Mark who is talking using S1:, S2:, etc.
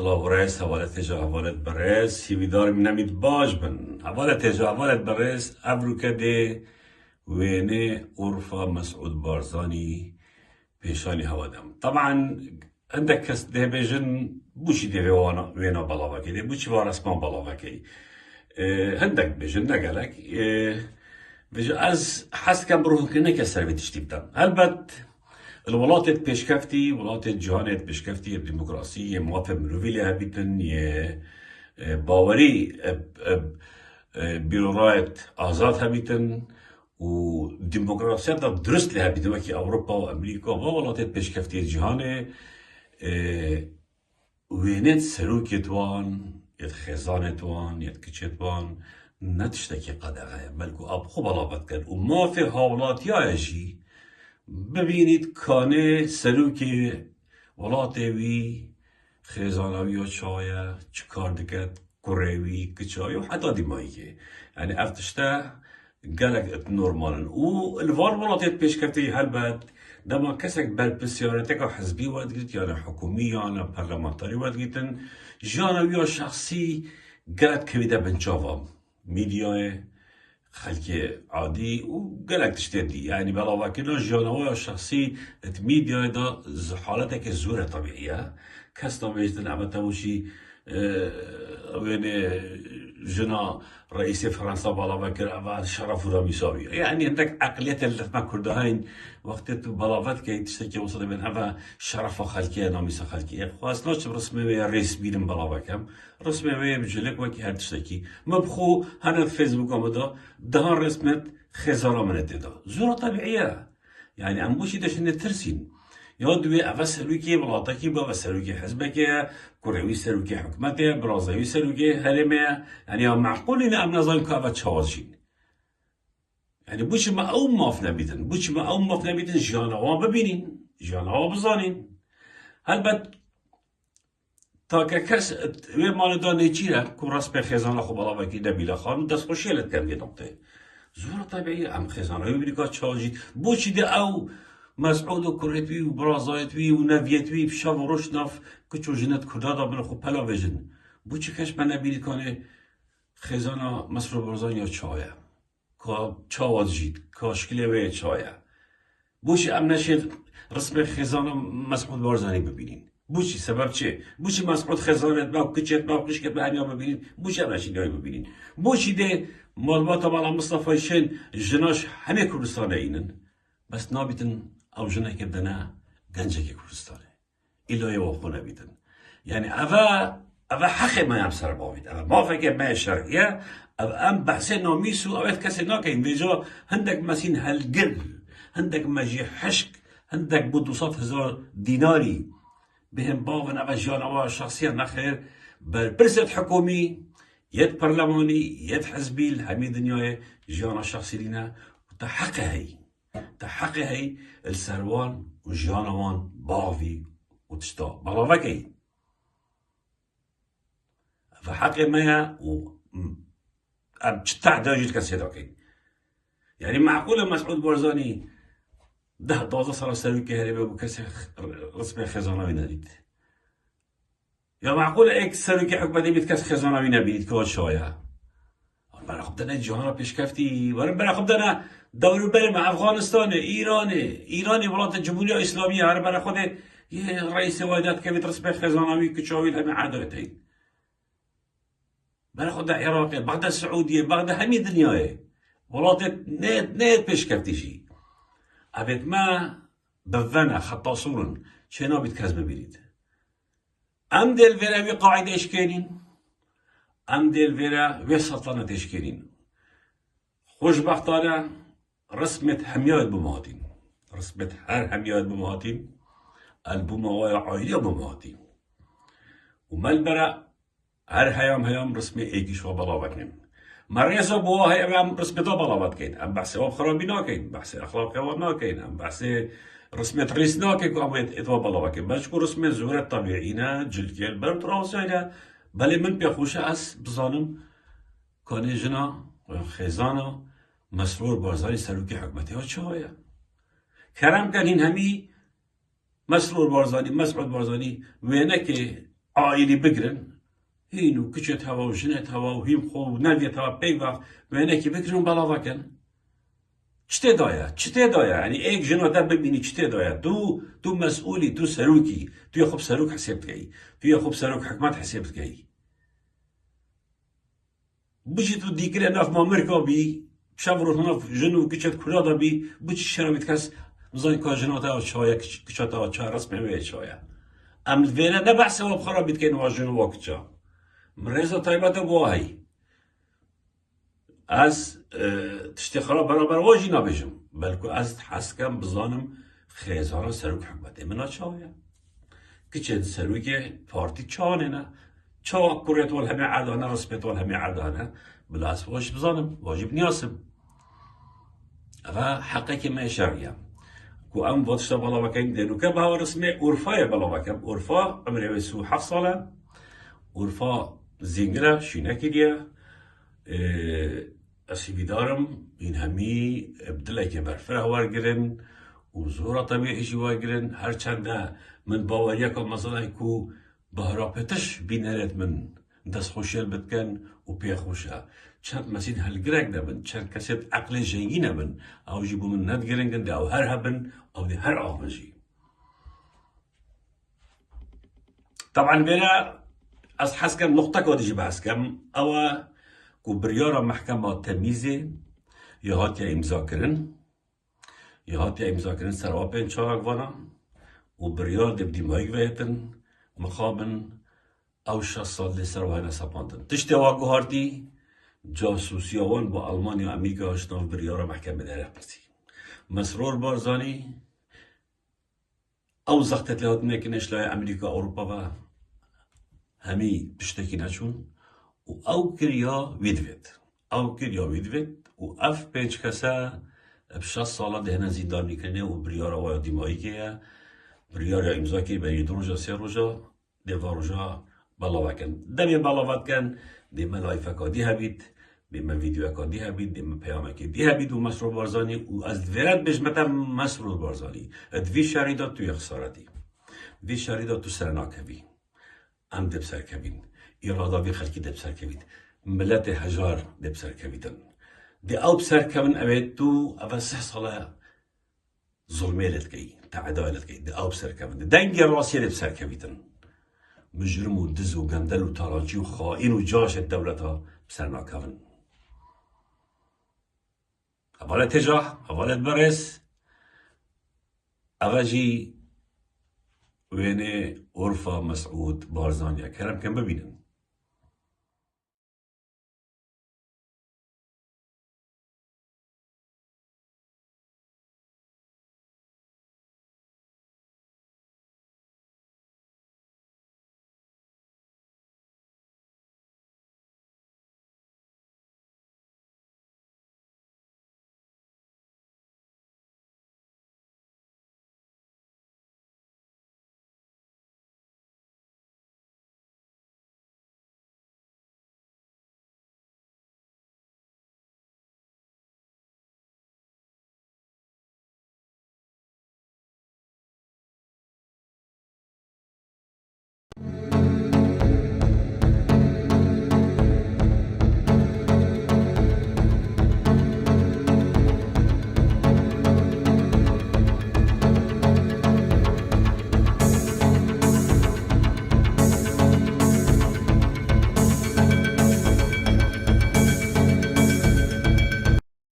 S1: سلاو رئيس حوالت جا حوالت برئیس هیویدار نمید باش بن حوالت جا حوالت برئیس ابروکه ده وینه عرفا مسعود بارزاني پیشانی هوادم طبعا عندك کس ده بيجن بوشي ده وينا بلاوكي ده بوشي وارسمان بلاوكي عندك بيجن نقلك بيجن از حس كان بروح كنا كسر بتشتيبتم هلبت الولايات بيشكفتي ولايات جهانت بيشكفتي الديمقراطية موافق مروفيلي هبيتن باوري بيرورايت آزاد هبيتن وديمقراطية درست لها بدوكي أوروبا وأمريكا وولايات بيشكفتي الجهانة وينت سلوكي توان يد خزانة توان يد كتشة توان نتشتكي قدغة بلكو أبخو بلابت كان وما في هاولات يجي ببینید کانه سلوکی ولاتوی خزانوی و چایه چکار دکت کوروی کچای و حتی دیمایی یعنی افتشته گلک نورمالن و الوار ولاتت پیش کفتی هلبت دما کسک بر بسیارتک حزبی ورد گیت یا حکومی یا پارلمانتاری ورد گیتن جانوی و شخصی گلک کویده بنچاوام میدیای خلقي عادي وقالك تشتدي يعني بلا كنا جانوا شخصي تميديا دا حالتك الزورة طبيعية كاس طبيعية نعمة وشي وين جنا رئيس فرنسا بلا بكر بعد شرف ولا مساوي يعني عندك عقلية اللي ما كردهين وقت بلاوات كي تشتكي وصل من هذا شرف خلقي ناميس خلقي خلاص نوش رسمي رئيس بيرم بلاوكم رسمي بجلك وكي هاد تشتكي مبخو هذا فيسبوك أمدا دهان رسمت خزارة من التدا زورة طبيعية يعني أمبوشي دشن ترسين يادوي أفا سلوكي بلاطاكي بابا سلوكي حزبك كوريوي سلوكي حكمته برازيوي سلوكي هرمه يعني معقول إن أمنا ظل كافة تشاوزين يعني بوش ما أو ماف نبيتن بوش ما أو ماف نبيتن جانوان ببينين جانوان بزانين هلبت تاکه کس وی مال دانه چیره که راست به خزانه خوب بالا وکی دبیله خان دست خوشیلت کم نقطه زور طبیعی هم خزانه امریکا چاجی بوچی ده او مسعود و کورتوی و برازایتوی و نویتوی بشاف و روش ناف کچو جنت کرده دا بنا خوب پلا وجن بوچی کش من نبیلی کنه خزانه مسعود برازان یا چایه که چاواز جید که شکلی وی چایه بوچی ام نشید رسم خزانه مسعود برازانی ببینین بوچی سبب چه؟ بوچی مسعود خزانت با کچت با کشکت به همیا ببینین بوچی هم نشید یای ببینین بوچی ده معلومات بالا مصطفی شن جناش همه کردستانه اینن بس نابیتن او جنه که بدنا گنجه که کردستانه ایلای واقعونه بیتن یعنی اوه حق ما هم سر باوید اوه ما فکر ما شرعیه اوه ام بحث نامیسو اوه کسی ناکین بیجا هندک مسین هلگل هندک مجی حشک هندک بدوسات هزار دیناری بهم باون اوه جانوه شخصیه نخیر بر برزت حکومی يد برلماني يد حزبي الهمي دنياي جانا شخصي لنا تحقق هي السروان وجانوان باغي وتشتا بلاوكي فحق ما و تشتع داجيت كسيداكي يعني معقولة مسعود بارزاني ده دوازه صار سروي هربه بكسي رسمي خزانه نديد یا معقوله ایک سلوکی حکمتی بید کس خزانوی نبید که شایه برای خب دنه جهان را پیشکفتی برای خب دنه دورو بریم افغانستان ایرانی ولایت جمهوری اسلامی هر برای خود یه رئیس وایدات که بید رسم خزانوی که چاویل همه عدالتی برای خود عراق بعد سعودیه بعد همه دنیای ولایت نه پیشکفتی شی ابد ما بذنه خطا صورن چه نابید کس ببینید ام دل ویرا وی قاعده اشکرین ام دل ویرا وی سلطنت اشکرین خوشبختانه رسمت همیاد بمهاتین رسمت هر همیاد بمهاتین البوموای عائلی بمهاتین و ملبرا هر هیام رسمی ایکیش و بلاوت نیم مريسا بوها هيام رسمي طبعا بلاوت كين ام بحث خرابي ناكين بحث اخلاق قوان ناكين ام بحث رسمي رئيس ناكين كو اتوا بلاوت كين باش كو رسمي زورة طبيعينا جلكيل برم تراوسينا بلي من بيخوشا اس بظالم كان جنا خزانه مسرور بارزاني سلوكي حكمتي وشوية كرم كان همي مسرور بارزاني مسعود بارزاني وينك عائلی بگرن هینو کچت هوا و جنت هوا و هیم خو و نویت هوا پیوخ و اینکی بگرن بلا وکن چته دایا یعنی ایک جنو تا ببینی چته دایا تو مسئولی تو سروکی تو یا خوب سروک حسابت کی تو یا خوب سروک حکمت حسابت کی بچی تو دیگره ناف مامرکا بی شاور ناف جنو کچت کلادا بی بچی شرمت کس زن کا جنو تا چایا کچتا چا رسمه وی چایا ام الفينا نبحث هو بخرا بيتكين واجن وقتها مريزة طيبة بواهي از تشتي خرا برابر واجي نبيجم بلكو از حسكم بزانم خيزانا سروك حكمتي منا چاويا كيچن سروكي بارتي چانينا چا كوريت والهمي عادانا رسمت والهمي عادانا بلاس واش بزانم واجب نياسم اما حقيقي ما شرعيا كو ام واتشتا بالا وكين دينو كبها ورسمي اورفايا بالا وكم اورفا عمري ويسو حفصالا اورفا زينجرا شيناكي ديا اسيبي دارم این همی ابدلای که برفره وارگرن و زورا طبیعی جی وارگرن هر چنده من باوریا که مثلا کو بهراپتش بینرد من دست خوشیل بتکن و پی خوشه چند مسید هلگرک نبن چند کسید عقل جنگی نبن او جیبو من ندگرنگن ده او هر هبن او ده هر آمجی طبعا بينا از حسكم نقطة كودي جي بحسكم او كو بريارة محكمة تمييزي يهاتيا امضا كرن يهاتيا امضا كرن سروابين چارك وانا و بريار دب ديمايك ويتن مخابن او 6 سال لسروهانا سپاندن تشتي واقو هاردي جاسوسي وان با ألمانيا و أمريكا هشتاف بريارة محكمة داره برسي مسرور بارزاني او زختت لهات نكنش لاي أمريكا أوروبا و همي تشتكي نشون و او كريا ويدفيت و اف بيج كسا بشاس سالا دهنا زندان نكرنه و بريارا ويا ديمائي كيا بريارا امزا كي بني 2 روجا 3 روجا ديفا روجا بلاوكن دمي بلاوكن ديما لايفكا دي هبيت ديما فيديوكا دي هبيت ديما بيامكي دي هبيت و مسرور بارزاني و از دفرات بجمتا مسرور بارزاني ادفي شاريدا تو يخسارتي دي شاريدا تو سرناكبي ام دب سركبين إرادة في خلقي دب سركبيت ملت هجار دب سركبيتن دي أو بسركبن أبيتو أبا 6 صلاة ظلمي لتكي تعداء لتكي دي أو بسركبن دنجي راسي دب سركبيتن مجرم و دز و گندل و تاراجي و خائن و جاش الدولة بسرناكبن أبالة تجاه أبالة برس أغاجي ويني غرفة مسعود بارزانيا كرم كان ببينن